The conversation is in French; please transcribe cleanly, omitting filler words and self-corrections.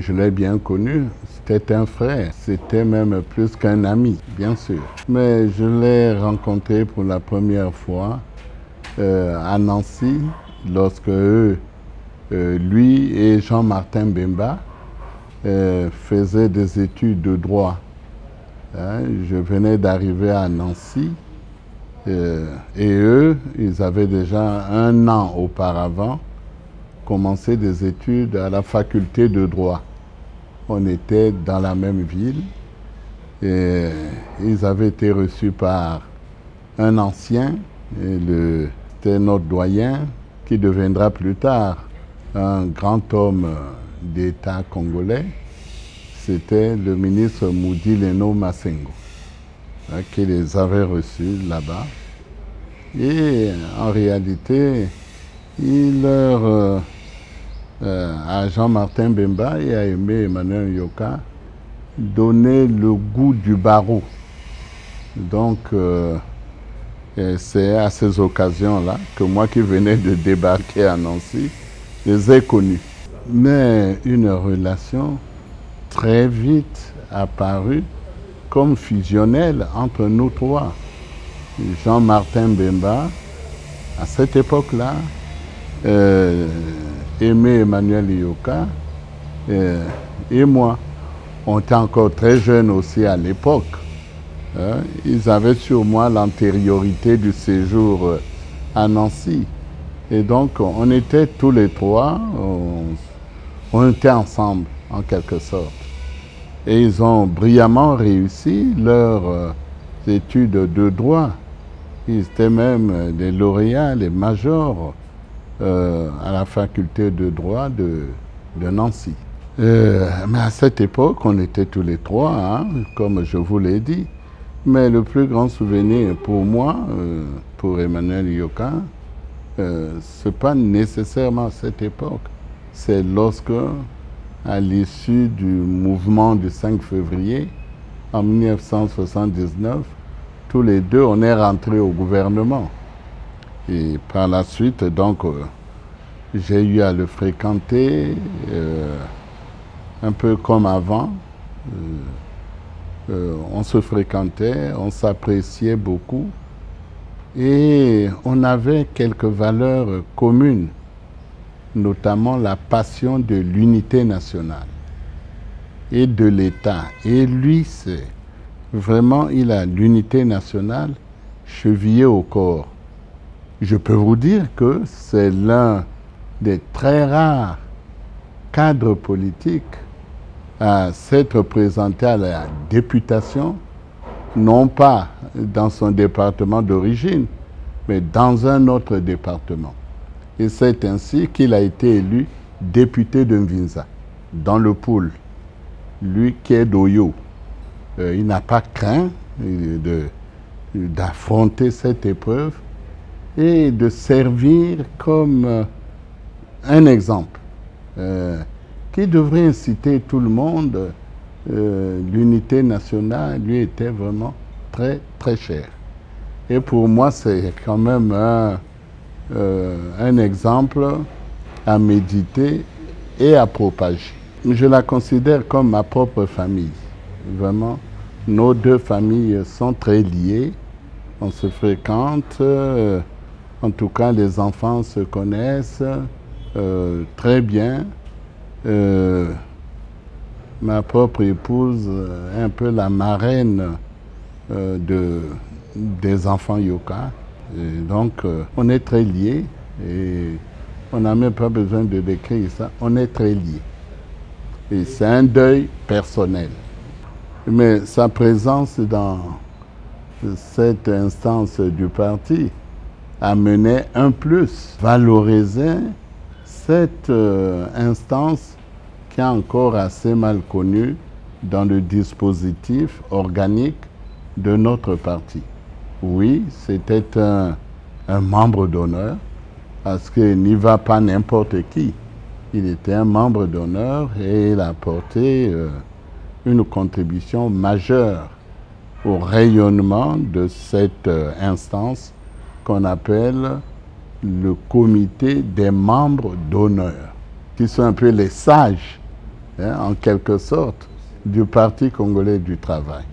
Je l'ai bien connu, c'était un frère, c'était même plus qu'un ami, bien sûr. Mais je l'ai rencontré pour la première fois à Nancy, lorsque lui et Jean-Martin Bemba faisaient des études de droit. Je venais d'arriver à Nancy et eux, ils avaient déjà 1 an auparavant commencé des études à la faculté de droit. On était dans la même ville et ils avaient été reçus par un ancien, c'était notre doyen, qui deviendra plus tard un grand homme d'État congolais. C'était le ministre Moudi Leno Massengo, qui les avait reçus là-bas. Et en réalité, il leur à Jean-Martin Bemba et à Aimé Emmanuel Yoka donner le goût du barreau. Donc, c'est à ces occasions-là que moi qui venais de débarquer à Nancy, les ai connus. Mais une relation très vite apparue comme fusionnelle entre nous trois. Jean-Martin Bemba, à cette époque-là, Aimé Emmanuel Yoka et moi. On était encore très jeunes aussi à l'époque. Ils avaient sur moi l'antériorité du séjour à Nancy. Et donc, on était tous les trois, on était ensemble, en quelque sorte. Et ils ont brillamment réussi leurs études de droit. Ils étaient même des lauréats, les majors à la faculté de droit de Nancy. Mais à cette époque, on était tous les trois, hein, comme je vous l'ai dit. Mais le plus grand souvenir pour moi, pour Emmanuel Yoka, ce n'est pas nécessairement à cette époque. C'est lorsque, à l'issue du mouvement du 5 février, en 1979, tous les deux, on est rentrés au gouvernement. Et par la suite, donc, j'ai eu à le fréquenter un peu comme avant. On se fréquentait, on s'appréciait beaucoup et on avait quelques valeurs communes, notamment la passion de l'unité nationale et de l'État. Et lui, c'est vraiment, il a l'unité nationale chevillée au corps. Je peux vous dire que c'est l'un des très rares cadres politiques à s'être présenté à la députation, non pas dans son département d'origine, mais dans un autre département. Et c'est ainsi qu'il a été élu député de Mvinza, dans le Poul, lui qui est d'Oyo. Il n'a pas craint d'affronter cette épreuve et de servir comme un exemple qui devrait inciter tout le monde. L'unité nationale lui était vraiment très très chère. Et pour moi, c'est quand même un exemple à méditer et à propager. Je la considère comme ma propre famille. Vraiment, nos deux familles sont très liées. On se fréquente. En tout cas, les enfants se connaissent très bien. Ma propre épouse est un peu la marraine des enfants Yoka. Et donc, on est très liés et on n'a même pas besoin de décrire ça. On est très liés. Et c'est un deuil personnel. Mais sa présence dans cette instance du parti amenait un plus, valorisait cette instance qui est encore assez mal connue dans le dispositif organique de notre parti. Oui, c'était un membre d'honneur, parce qu'il n'y va pas n'importe qui. Il était un membre d'honneur et il a apporté une contribution majeure au rayonnement de cette instance qu'on appelle le comité des membres d'honneur, qui sont un peu les sages, en quelque sorte, du Parti congolais du travail.